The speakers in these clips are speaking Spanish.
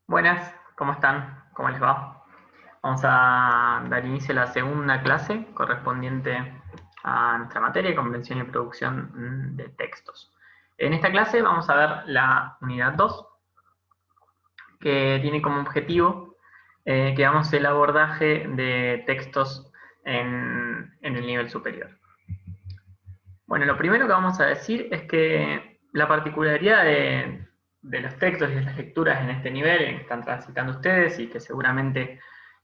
Buenas, ¿cómo están? ¿Cómo les va? Vamos a dar inicio a la segunda clase correspondiente a nuestra materia, comprensión y producción de textos. En esta clase vamos a ver la unidad 2, que tiene como objetivo que vamos el abordaje de textos en el nivel superior. Bueno, lo primero que vamos a decir es que la particularidad de los textos y de las lecturas en este nivel en que están transitando ustedes y que seguramente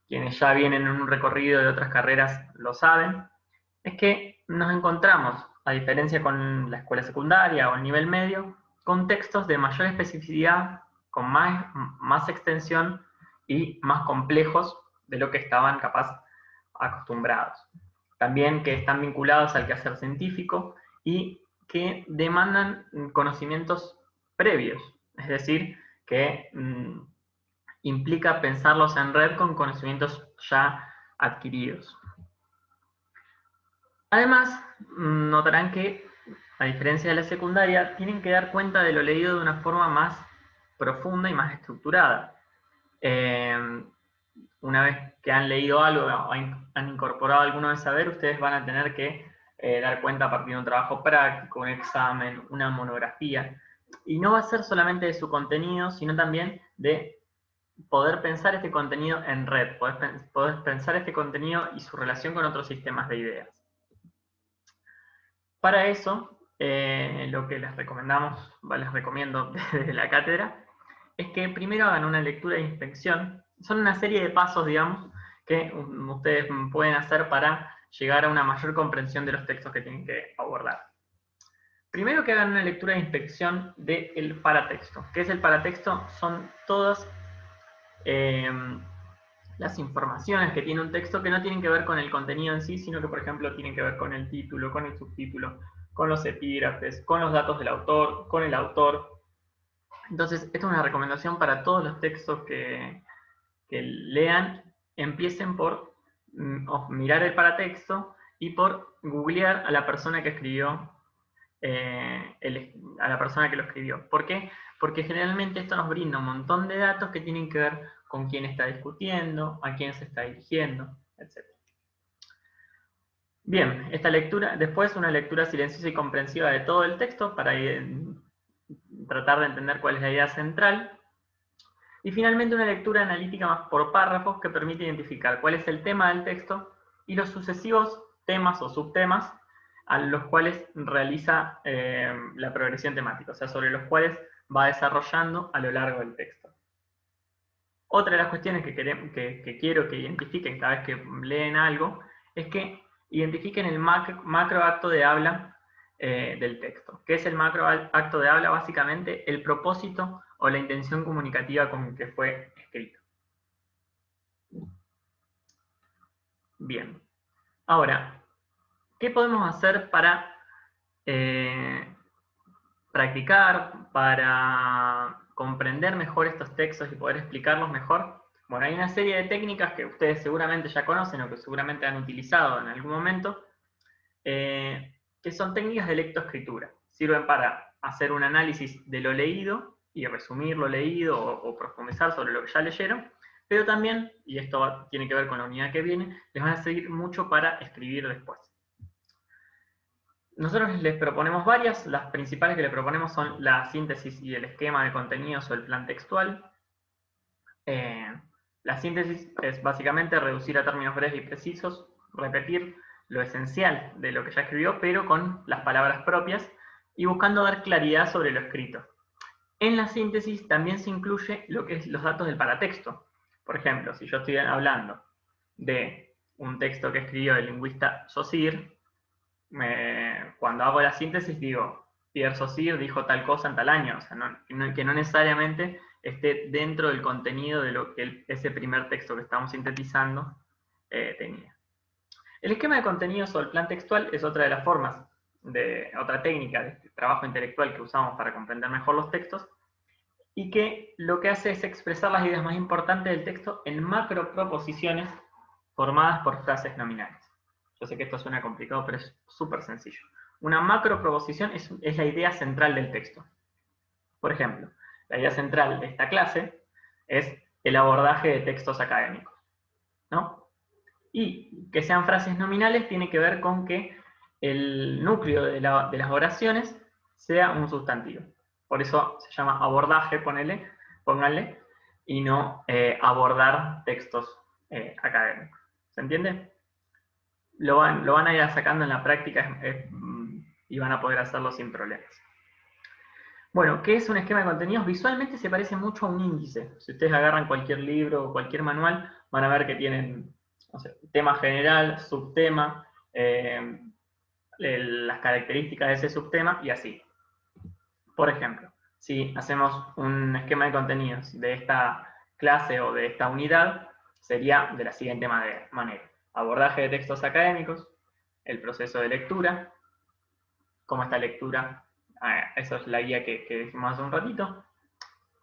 quienes ya vienen en un recorrido de otras carreras lo saben, es que nos encontramos, a diferencia con la escuela secundaria o el nivel medio, con textos de mayor especificidad, con más extensión y más complejos de lo que estaban capaz acostumbrados. También que están vinculados al quehacer científico y que demandan conocimientos previos, es decir, que implica pensarlos en red con conocimientos ya adquiridos. Además, notarán que, a diferencia de la secundaria, tienen que dar cuenta de lo leído de una forma más profunda y más estructurada. Una vez que han leído algo o han incorporado alguno de saber, ustedes van a tener que dar cuenta a partir de un trabajo práctico, un examen, una monografía. Y no va a ser solamente de su contenido, sino también de poder pensar este contenido en red, poder pensar este contenido y su relación con otros sistemas de ideas. Para eso, lo que les recomendamos, les recomiendo desde la cátedra, es que primero hagan una lectura de inspección. Son una serie de pasos, digamos, que ustedes pueden hacer para llegar a una mayor comprensión de los textos que tienen que abordar. Primero que hagan una lectura de inspección del paratexto. ¿Qué es el paratexto? Son todas las informaciones que tiene un texto que no tienen que ver con el contenido en sí, sino que, por ejemplo, tienen que ver con el título, con el subtítulo, con los epígrafes, con los datos del autor, con el autor. Entonces, esta es una recomendación para todos los textos que lean, empiecen por mirar el paratexto y por googlear a la persona que escribió, a la persona que lo escribió. ¿Por qué? Porque generalmente esto nos brinda un montón de datos que tienen que ver con quién está discutiendo, a quién se está dirigiendo, etc. Bien, esta lectura, después una lectura silenciosa y comprensiva de todo el texto para tratar de entender cuál es la idea central. Y finalmente una lectura analítica más por párrafos que permite identificar cuál es el tema del texto y los sucesivos temas o subtemas a los cuales realiza la progresión temática, o sea, sobre los cuales va desarrollando a lo largo del texto. Otra de las cuestiones que quiero que identifiquen cada vez que leen algo es que identifiquen el macro acto de habla del texto. ¿Qué es el macro acto de habla? Básicamente el propósito o la intención comunicativa con el que fue escrito. Bien. Ahora, ¿qué podemos hacer para practicar, para comprender mejor estos textos y poder explicarlos mejor? Bueno, hay una serie de técnicas que ustedes seguramente ya conocen o que seguramente han utilizado en algún momento, que son técnicas de lectoescritura. Sirven para hacer un análisis de lo leído y resumir lo leído o profundizar sobre lo que ya leyeron, pero también, y esto tiene que ver con la unidad que viene, les van a servir mucho para escribir después. Nosotros les proponemos varias, las principales que les proponemos son la síntesis y el esquema de contenidos o el plan textual. La síntesis es básicamente reducir a términos breves y precisos, repetir lo esencial de lo que ya escribió, pero con las palabras propias y buscando dar claridad sobre lo escrito. En la síntesis también se incluye lo que es los datos del paratexto. Por ejemplo, si yo estoy hablando de un texto que escribió el lingüista Saussure, cuando hago la síntesis digo, Pierre Saussure dijo tal cosa en tal año, o sea, que no necesariamente esté dentro del contenido de lo que ese primer texto que estamos sintetizando tenía. El esquema de contenidos o el plan textual es otra de las formas, otra técnica de este trabajo intelectual que usamos para comprender mejor los textos, y que lo que hace es expresar las ideas más importantes del texto en macro proposiciones formadas por frases nominales. Yo sé que esto suena complicado, pero es súper sencillo. Una macro proposición es la idea central del texto. Por ejemplo, la idea central de esta clase es el abordaje de textos académicos, ¿no? Y que sean frases nominales tiene que ver con que el núcleo de las oraciones sea un sustantivo. Por eso se llama abordaje, pónganle, y no abordar textos académicos. ¿Se entiende? Lo van a ir sacando en la práctica y van a poder hacerlo sin problemas. Bueno, ¿qué es un esquema de contenidos? Visualmente se parece mucho a un índice. Si ustedes agarran cualquier libro o cualquier manual, van a ver que tienen, no sé, tema general, subtema, las características de ese subtema y así. Por ejemplo, si hacemos un esquema de contenidos de esta clase o de esta unidad, sería de la siguiente manera. Abordaje de textos académicos, el proceso de lectura, cómo esta lectura, eso es la guía que dijimos hace un ratito,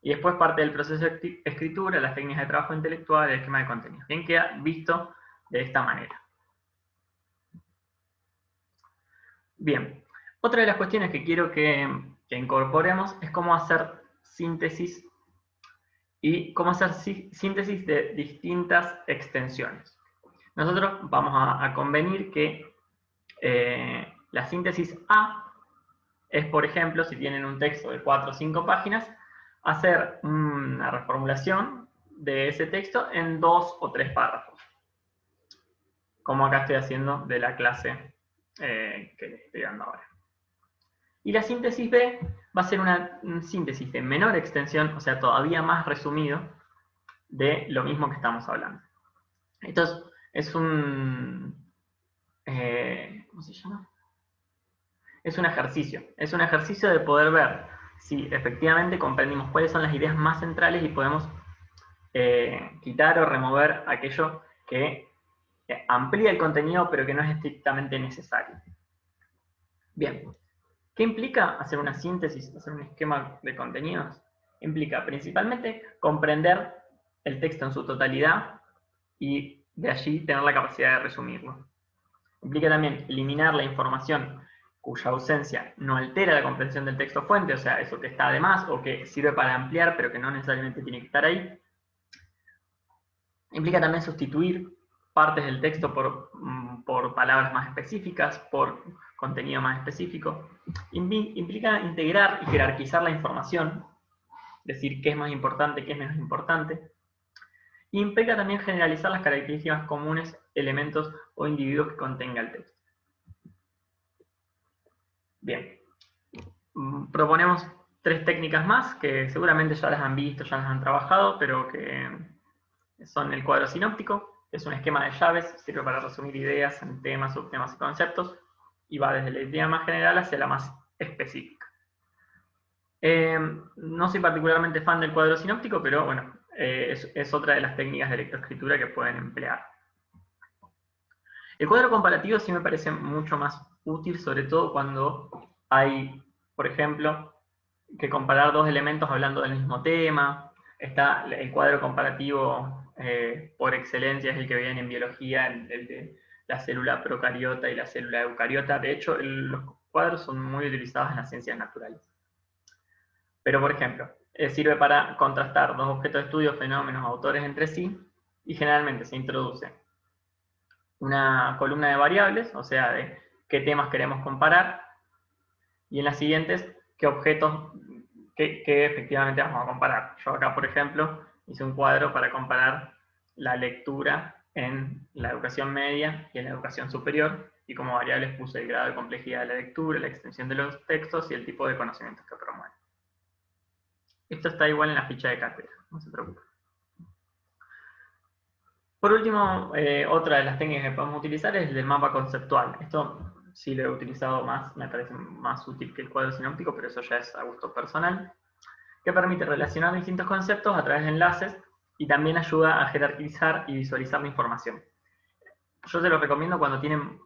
y después parte del proceso de escritura, las técnicas de trabajo intelectual, el esquema de contenidos. Bien, queda visto de esta manera. Bien, otra de las cuestiones que quiero que incorporemos es cómo hacer síntesis y cómo hacer síntesis de distintas extensiones. Nosotros vamos a convenir que la síntesis A es, por ejemplo, si tienen un texto de 4 o 5 páginas, hacer una reformulación de ese texto en 2 o 3 párrafos. Como acá estoy haciendo de la clase que les estoy dando ahora. Y la síntesis B va a ser una síntesis de menor extensión, o sea, todavía más resumido, de lo mismo que estamos hablando. Entonces, es un... ¿cómo se llama? Es un ejercicio de poder ver si efectivamente comprendimos cuáles son las ideas más centrales y podemos quitar o remover aquello que amplía el contenido pero que no es estrictamente necesario. Bien, ¿qué implica hacer una síntesis, hacer un esquema de contenidos? Implica principalmente comprender el texto en su totalidad y de allí tener la capacidad de resumirlo. Implica también eliminar la información cuya ausencia no altera la comprensión del texto fuente, o sea, eso que está de más o que sirve para ampliar, pero que no necesariamente tiene que estar ahí. Implica también sustituir partes del texto por palabras más específicas, por contenido más específico. Implica integrar y jerarquizar la información, decir qué es más importante, qué es menos importante. Y implica también generalizar las características comunes, elementos o individuos que contenga el texto. Bien, proponemos 3 técnicas más que seguramente ya las han visto, ya las han trabajado, pero que son el cuadro sinóptico, que es un esquema de llaves, sirve para resumir ideas en temas, subtemas y conceptos, y va desde la idea más general hacia la más específica. No soy particularmente fan del cuadro sinóptico, pero bueno, es otra de las técnicas de lectoescritura que pueden emplear. El cuadro comparativo sí me parece mucho más útil, sobre todo cuando hay, por ejemplo, que comparar 2 elementos hablando del mismo tema. Está el cuadro comparativo por excelencia, es el que viene en biología, el de la célula procariota y la célula eucariota. De hecho, los cuadros son muy utilizados en las ciencias naturales. Pero, por ejemplo, sirve para contrastar 2 objetos de estudio, fenómenos, autores entre sí, y generalmente se introduce una columna de variables, o sea, de qué temas queremos comparar, y en las siguientes, qué objetos que efectivamente vamos a comparar. Yo acá, por ejemplo, hice un cuadro para comparar la lectura en la educación media y en la educación superior, y como variables puse el grado de complejidad de la lectura, la extensión de los textos y el tipo de conocimientos que promueven. Esto está igual en la ficha de cátedra, no se preocupen. Por último, otra de las técnicas que podemos utilizar es el del mapa conceptual. Esto sí lo he utilizado más, me parece más útil que el cuadro sinóptico, pero eso ya es a gusto personal, que permite relacionar distintos conceptos a través de enlaces y también ayuda a jerarquizar y visualizar la información. Yo se lo recomiendo cuando tienen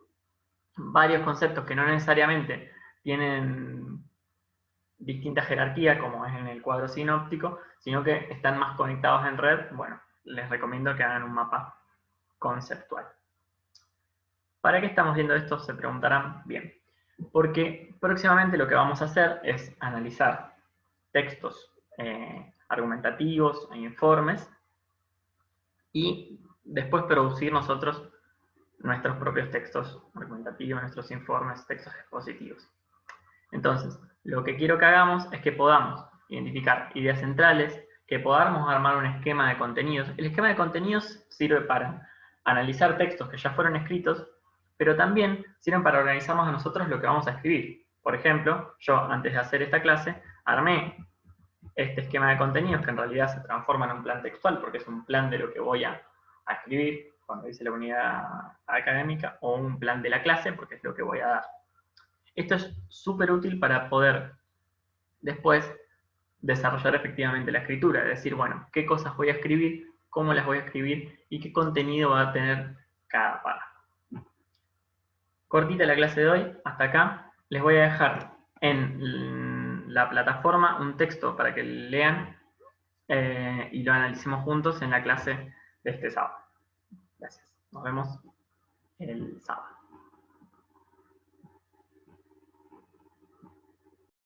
varios conceptos que no necesariamente tienen distinta jerarquía, como es en el cuadro sinóptico, sino que están más conectados en red. Bueno, les recomiendo que hagan un mapa conceptual. ¿Para qué estamos viendo esto? Se preguntarán. Bien, porque próximamente lo que vamos a hacer es analizar textos argumentativos e informes, y después producir nosotros nuestros propios textos argumentativos, nuestros informes, textos expositivos. Entonces, lo que quiero que hagamos es que podamos identificar ideas centrales, que podamos armar un esquema de contenidos. El esquema de contenidos sirve para analizar textos que ya fueron escritos, pero también sirven para organizarnos a nosotros lo que vamos a escribir. Por ejemplo, yo antes de hacer esta clase, armé este esquema de contenidos que en realidad se transforma en un plan textual, porque es un plan de lo que voy a escribir cuando hice la unidad académica, o un plan de la clase, porque es lo que voy a dar. Esto es súper útil para poder después desarrollar efectivamente la escritura, es decir, bueno, qué cosas voy a escribir, cómo las voy a escribir y qué contenido va a tener cada párrafo. Cortita la clase de hoy, hasta acá. Les voy a dejar en la plataforma un texto para que lean y lo analicemos juntos en la clase de este sábado. Gracias. Nos vemos el sábado.